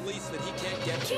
release that he can't get to.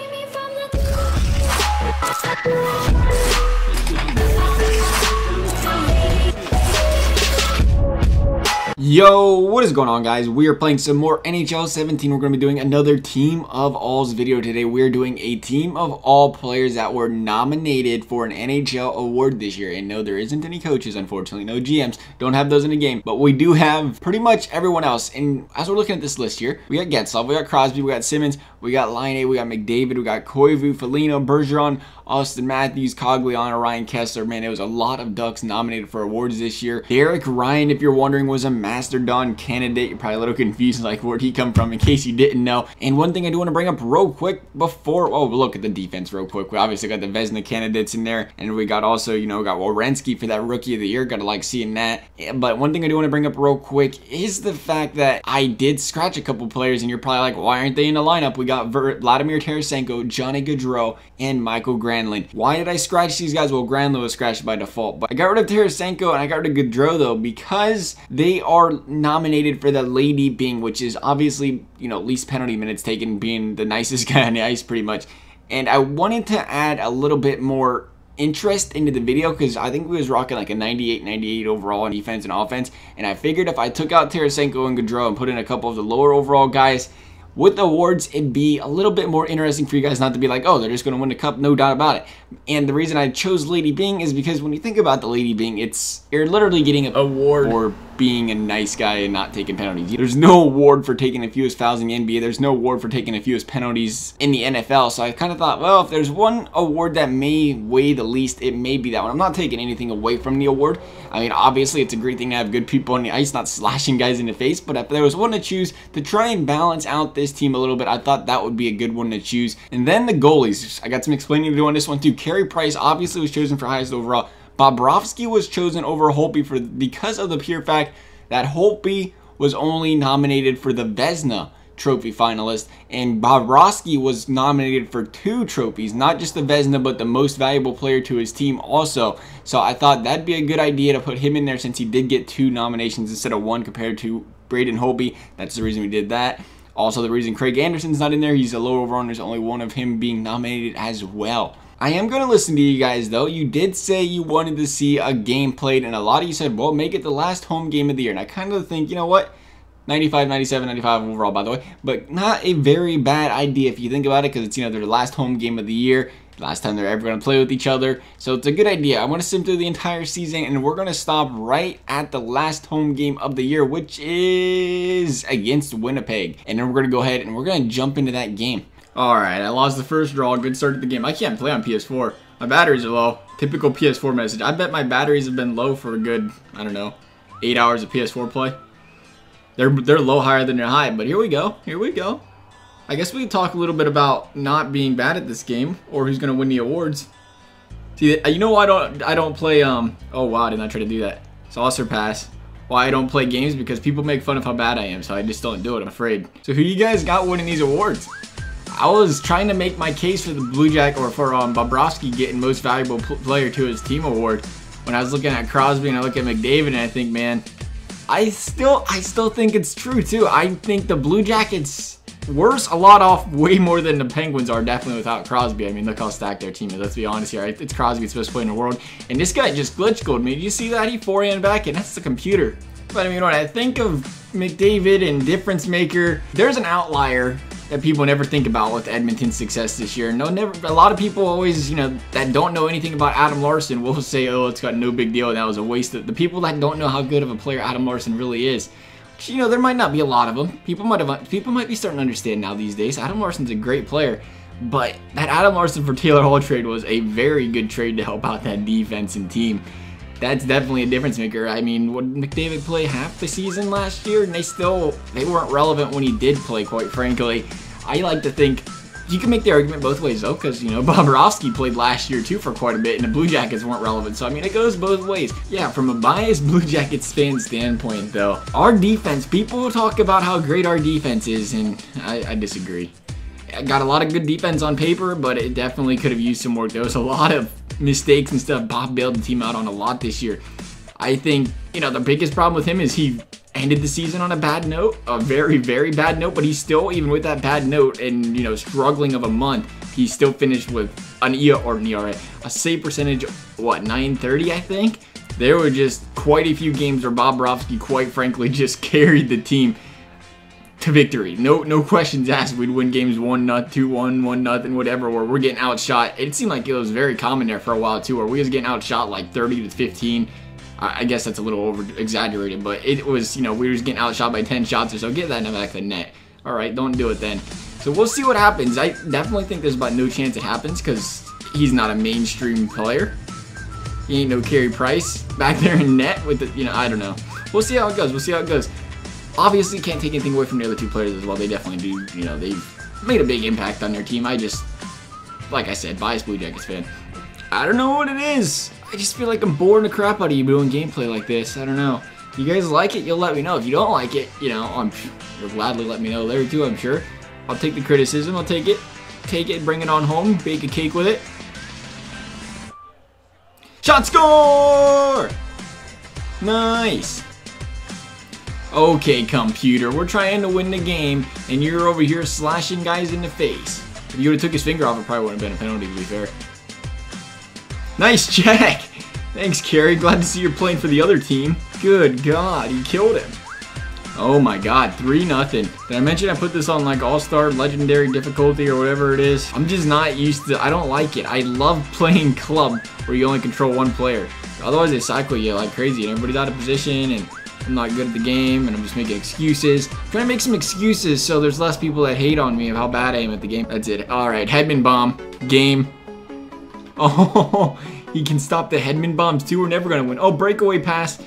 Yo, what is going on, guys? We are playing some more NHL 17. We're going to be doing another Team of Alls video today. We're doing a Team of All players that were nominated for an NHL award this year. And no, there isn't any coaches, unfortunately. No GMs. Don't have those in the game. But we do have pretty much everyone else. And as we're looking at this list here, we got Getzlaf, we got Crosby, we got Simmons, we got Laine, we got McDavid, we got Koivu, Foligno, Bergeron, Austin Matthews, Cogliano, Ryan Kessler. Man, it was a lot of Ducks nominated for awards this year. Derek Ryan, if you're wondering, was a Mastodon candidate. You're probably a little confused, like, where'd he come from, in case you didn't know. And one thing I do want to bring up real quick before, oh, look at the defense real quick. We obviously got the Vezina candidates in there, and we got also, you know, got Werenski for that Rookie of the Year. Gotta like seeing that. But one thing I do want to bring up real quick is the fact that I did scratch a couple players, and you're probably like, why aren't they in the lineup? We got Vladimir Tarasenko, Johnny Gaudreau, and Michael Granlund. Why did I scratch these guys? Well, Granlund was scratched by default, but I got rid of Tarasenko and I got rid of Gaudreau though, because they are nominated for the Lady Byng, which is obviously, you know, least penalty minutes taken, being the nicest guy on the ice pretty much. And I wanted to add a little bit more interest into the video because I think we was rocking like a 98 overall on defense and offense, and I figured if I took out Tarasenko and Gaudreau and put in a couple of the lower overall guys with the awards, it'd be a little bit more interesting for you guys, not to be like, oh, they're just going to win the cup, no doubt about it. And the reason I chose Lady Byng is because when you think about the Lady Byng, you're literally getting an award for being a nice guy and not taking penalties. There's no award for taking the fewest fouls in the NBA. There's no award for taking the fewest penalties in the NFL. So I kind of thought, well, if there's one award that may weigh the least, it may be that one. I'm not taking anything away from the award. I mean, obviously, it's a great thing to have good people on the ice, not slashing guys in the face. But if there was one to choose to try and balance out this team a little bit, I thought that would be a good one to choose. And then the goalies. I got some explaining to do on this one too. Carey Price obviously was chosen for highest overall. Bobrovsky was chosen over Holtby because of the pure fact that Holtby was only nominated for the Vezina trophy finalist, and Bobrovsky was nominated for 2 trophies, not just the Vezina, but the most valuable player to his team also. So I thought that'd be a good idea to put him in there since he did get 2 nominations instead of 1 compared to Braden Holtby. That's the reason we did that. Also, the reason Craig Anderson's not in there, he's a low overall, and there's only 1 of him being nominated as well. I am going to listen to you guys, though. You did say you wanted to see a game played, and a lot of you said, well, make it the last home game of the year. And I kind of think, you know what? 95, 97, 95 overall, by the way. But not a very bad idea if you think about it, because it's, you know, their last home game of the year. Last time they're ever going to play with each other. So it's a good idea. I want to sim through the entire season, and we're going to stop right at the last home game of the year, which is against Winnipeg. And then we're going to go ahead and we're going to jump into that game. Alright, I lost the first draw. Good start to the game. I can't play on PS4. My batteries are low. Typical PS4 message. I bet my batteries have been low for a good, I don't know, 8 hours of PS4 play. They're low higher than they're high, but here we go. Here we go. I guess we can talk a little bit about not being bad at this game, or who's going to win the awards. See, you know why I don't play, oh wow, I did not try to do that. Saucer pass. Why I don't play games, because people make fun of how bad I am, so I just don't do it, I'm afraid. So who you guys got winning these awards? I was trying to make my case for the Blue Jack, or for Bobrovsky getting most valuable player to his team award. When I was looking at Crosby and I look at McDavid, and I think, man, I still think it's true too. I think the Blue Jackets worse a lot off way more than the Penguins are, definitely without Crosby. I mean, look how stacked their team is. Let's be honest here. It's Crosby's best player in the world, and this guy just glitch gold me. Did you see that? He forehand back, and that's the computer. But I mean, when I think of McDavid and difference maker, there's an outlier that people never think about with Edmonton's success this year. No, never. A lot of people always, you know, that don't know anything about Adam Larson will say, oh, it's got no big deal, and that was a waste of the people that don't know how good of a player Adam Larson really is. Which, you know, there might not be a lot of them. People might be starting to understand now these days. Adam Larson's a great player, but that Adam Larson for Taylor Hall trade was a very good trade to help out that defense and team. That's definitely a difference maker. I mean, would McDavid play half the season last year, and they weren't relevant when he did play, quite frankly. I like to think you can make the argument both ways, though, because, you know, Bobrovsky played last year, too, for quite a bit, and the Blue Jackets weren't relevant. So, I mean, it goes both ways. Yeah, from a biased Blue Jackets fan standpoint, though, our defense, people talk about how great our defense is, and I disagree. I got a lot of good defense on paper, but it definitely could have used some work. There was a lot of mistakes and stuff Bob bailed the team out on a lot this year. I think, you know, the biggest problem with him is he ended the season on a bad note, a very, very bad note, but he's still, even with that bad note and, you know, struggling of a month, he still finished with an ERA, a save percentage, what, 930, I think? There were just quite a few games where Bobrovsky, quite frankly, just carried the team to victory. No questions asked. We'd win games 1-0, 2-1, 1-0, whatever, where we're getting outshot. It seemed like it was very common there for a while, too, where we was getting outshot like 30-15. I guess that's a little over-exaggerated, but it was, you know, we were just getting outshot by 10 shots or so. Get that in the back of the net. All right, don't do it then. So we'll see what happens. I definitely think there's about no chance it happens because he's not a mainstream player. He ain't no Carey Price back there in net with the, you know, I don't know. We'll see how it goes. We'll see how it goes. Obviously, can't take anything away from the other two players as well. They definitely do, you know, they've made a big impact on their team. I just, like I said, biased Blue Jackets fan. I don't know what it is. I just feel like I'm boring the crap out of you doing gameplay like this. I don't know. If you guys like it, you'll let me know. If you don't like it, you know, you'll gladly let me know there too, I'm sure. I'll take the criticism. I'll take it, bring it on home, bake a cake with it. Shot score! Nice. Okay, computer, we're trying to win the game, and you're over here slashing guys in the face. If you would have took his finger off, it probably wouldn't have been a penalty, to be fair. Nice check! Thanks, Carey. Glad to see you're playing for the other team. Good God, he killed him. Oh my God, 3-0. Did I mention I put this on like All-Star Legendary difficulty or whatever it is? I'm just not used to, I don't like it. I love playing club where you only control one player. Otherwise, they cycle you like crazy, and everybody's out of position, and I'm not good at the game, and I'm just making excuses. I'm trying to make some excuses so there's less people that hate on me of how bad I am at the game. That's it. Alright, Hedman bomb. Game. Oh, he can stop the Hedman bombs too. We're never going to win. Oh, breakaway pass.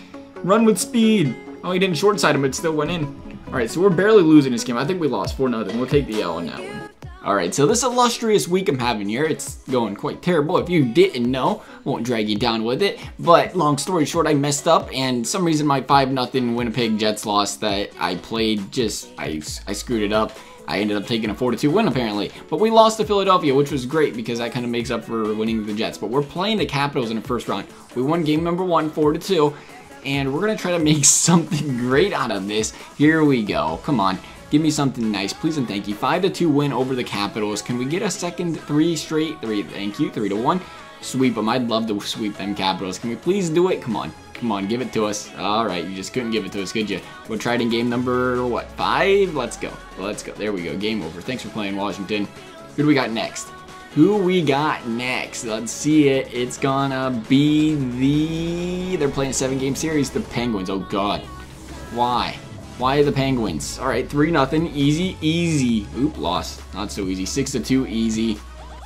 Run with speed. Oh, he didn't short side him, but it still went in. Alright, so we're barely losing this game. I think we lost 4-0. We'll take the L on that one. Alright, so this illustrious week I'm having here, it's going quite terrible. If you didn't know, won't drag you down with it. But long story short, I messed up, and some reason my 5-0 Winnipeg Jets loss that I played, I screwed it up. I ended up taking a 4-2 win apparently. But we lost to Philadelphia, which was great because that kind of makes up for winning the Jets. But we're playing the Capitals in the first round. We won game number 1, 4-2. And we're going to try to make something great out of this. Here we go. Come on. Give me something nice, please and thank you. 5-2 win over the Capitals. Can we get a second 3 straight? Thank you. 3-1. Sweep them. I'd love to sweep them Capitals. Can we please do it? Come on. Come on, give it to us. All right, you just couldn't give it to us, could you? We'll try it in game number, what, 5? Let's go. Let's go. There we go. Game over. Thanks for playing, Washington. Who do we got next? Who we got next? Let's see it. It's gonna be they're playing a 7-game series, the Penguins. Oh, God. Why? Why the Penguins? All right, 3-0. Easy, easy. Oop, lost. Not so easy. 6-2, easy.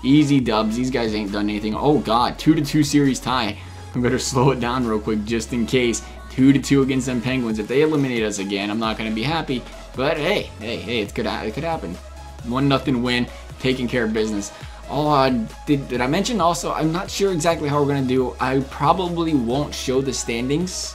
Easy dubs. These guys ain't done anything. Oh, God. 2-2 series tie. I better slow it down real quick just in case. 2-2 against them Penguins. If they eliminate us again, I'm not going to be happy. But, hey, it could happen. 1-0 win. Taking care of business. Oh, did I mention also, I'm not sure exactly how we're going to do. I probably won't show the standings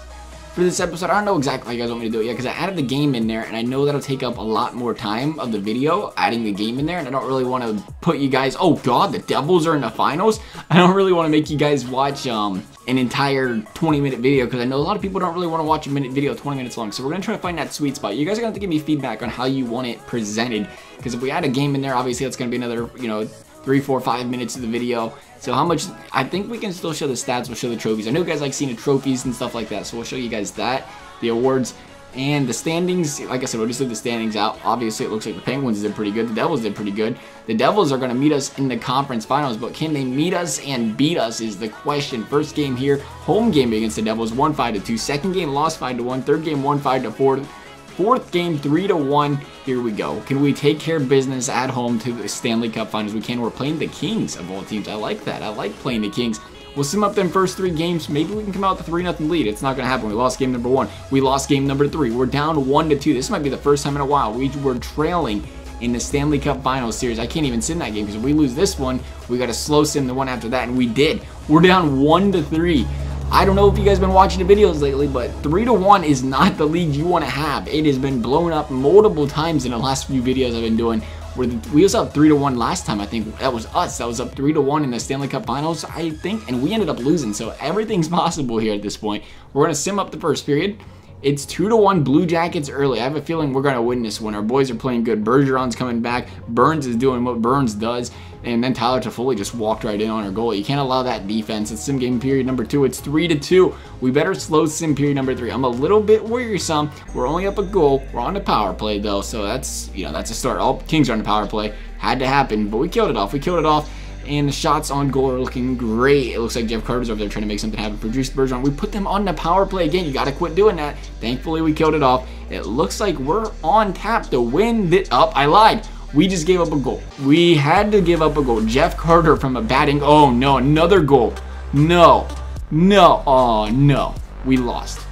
for this episode. I don't know exactly how you guys want me to do it yet because I added the game in there and I know that'll take up a lot more time of the video, adding the game in there, and I don't really want to put you guys, oh God, the Devils are in the finals. I don't really want to make you guys watch an entire 20-minute video because I know a lot of people don't really want to watch a minute video 20 minutes long. So we're going to try to find that sweet spot. You guys are going to have to give me feedback on how you want it presented because if we add a game in there, obviously that's going to be another, you know, 3, 4, 5 minutes of the video. So how much, I think we can still show the stats, we'll show the trophies. I know you guys like seeing the trophies and stuff like that, so we'll show you guys that, the awards, and the standings. Like I said, we'll just leave the standings out. Obviously, it looks like the Penguins did pretty good, the Devils did pretty good. The Devils are going to meet us in the conference finals, but can they meet us and beat us is the question. First game here, home game against the Devils, won 5-2. Second game, lost 5-1. Third game, won 5-4. Fourth game, 3-1. Here we go. Can we take care of business at home to the Stanley Cup Finals? We can. We're playing the Kings of all teams. I like that. I like playing the Kings. We'll sim up them first 3 games. Maybe we can come out with a 3-0 lead. It's not going to happen. We lost game number 1. We lost game number 3. We're down 1-2. This might be the first time in a while we were trailing in the Stanley Cup Finals series. I can't even sim that game because if we lose this one, we got to slow sim the one after that, and we did. We're down 1-3. I don't know if you guys have been watching the videos lately, but 3-1 is not the league you want to have. It has been blown up multiple times in the last few videos I've been doing. We was up 3-1 last time. I think that was us. That was up 3-1 in the Stanley Cup Finals, I think, and we ended up losing. So everything's possible here at this point. We're going to sim up the first period, It's 2-1 Blue Jackets early. I have a feeling we're going to win this one. Our boys are playing good. Bergeron's coming back. Burns is doing what Burns does. And then Tyler Toffoli just walked right in on our goal. You can't allow that defense. It's sim game period number 2. It's 3-2. We better slow sim period number 3. I'm a little bit worrisome. We're only up a goal. We're on the power play though, so that's that's a start. All Kings are on the power play. Had to happen, but we killed it off. We killed it off. And the shots on goal are looking great. It looks like Jeff Carter's over there trying to make something happen. Produce Bergeron. We put them on the power play again. You got to quit doing that. Thankfully, we killed it off. It looks like we're on tap to win it up. I lied. We just gave up a goal. We had to give up a goal. Jeff Carter from a batting. Oh, no. Another goal. No. No. Oh, no. We lost.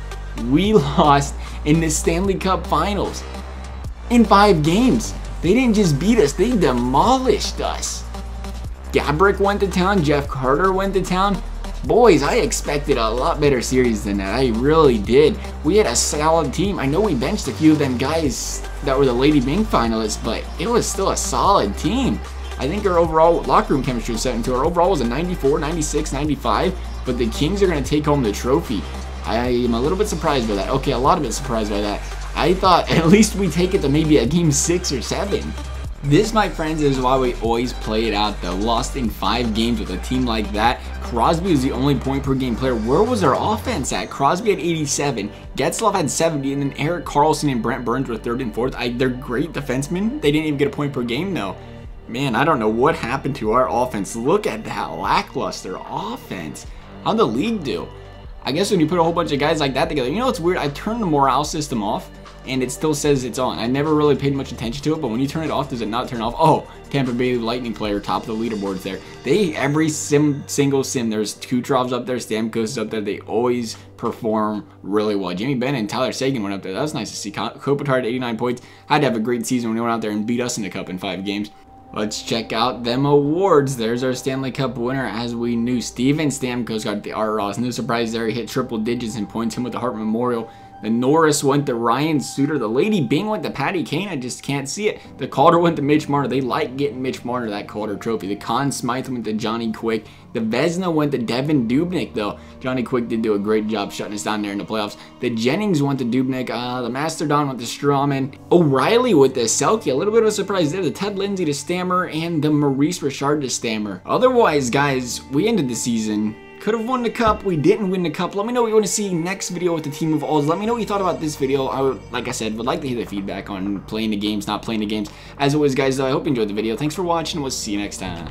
We lost in the Stanley Cup Finals in 5 games. They didn't just beat us. They demolished us. Gabrick went to town. Jeff Carter went to town. Boys, I expected a lot better series than that. I really did. We had a solid team. I know we benched a few of them guys that were the Lady Bing finalists, but it was still a solid team. I think our overall locker room chemistry was set into our overall was a 94, 96, 95, but the Kings are going to take home the trophy. I am a little bit surprised by that. Okay, a lot of bit surprised by that. I thought at least we take it to maybe a game 6 or 7. This, my friends, is why we always play it out though. Lost in 5 games with a team like that. Crosby is the only point per game player. Where was our offense at? Crosby had 87, Getzlaf had 70, and then Erik Karlsson and Brent Burns were 3rd and 4th. They're great defensemen. They didn't even get a point per game though. Man, I don't know what happened to our offense. Look at that lackluster offense. How'd the league do? I guess when you put a whole bunch of guys like that together, you know what's weird? I turned the morale system off, and it still says it's on. I never really paid much attention to it, but when you turn it off, does it not turn off? Oh, Tampa Bay Lightning player, top of the leaderboards there. Every single sim, there's Kutrov's up there, Stamkos is up there. They always perform really well. Jimmy Benn and Tyler Seguin went up there. That was nice to see. Kopitar 89 points. Had to have a great season when he went out there and beat us in the cup in 5 games. Let's check out them awards. There's our Stanley Cup winner, as we knew. Steven Stamkos got the Art Ross. No surprise there. He hit triple digits in points. Him with the Hart Memorial. The Norris went to Ryan Suter. The Lady Bing went to Patty Kane. I just can't see it. The Calder went to Mitch Marner. They like getting Mitch Marner that Calder trophy. The Conn Smythe went to Johnny Quick. The Vezina went to Devin Dubnyk, though. Johnny Quick did do a great job shutting us down there in the playoffs. The Jennings went to Dubnyk. The Mastodon went to Strawman. O'Reilly with the Selke. A little bit of a surprise there. The Ted Lindsay to Stammer. And the Maurice Richard to Stammer. Otherwise, guys, we ended the season. Could have won the cup. We didn't win the cup. Let me know what you want to see next video with the team of alls. Let me know what you thought about this video. I would, like I said, would like to hear the feedback on playing the games, not playing the games. As always, guys, I hope you enjoyed the video. Thanks for watching. We'll see you next time.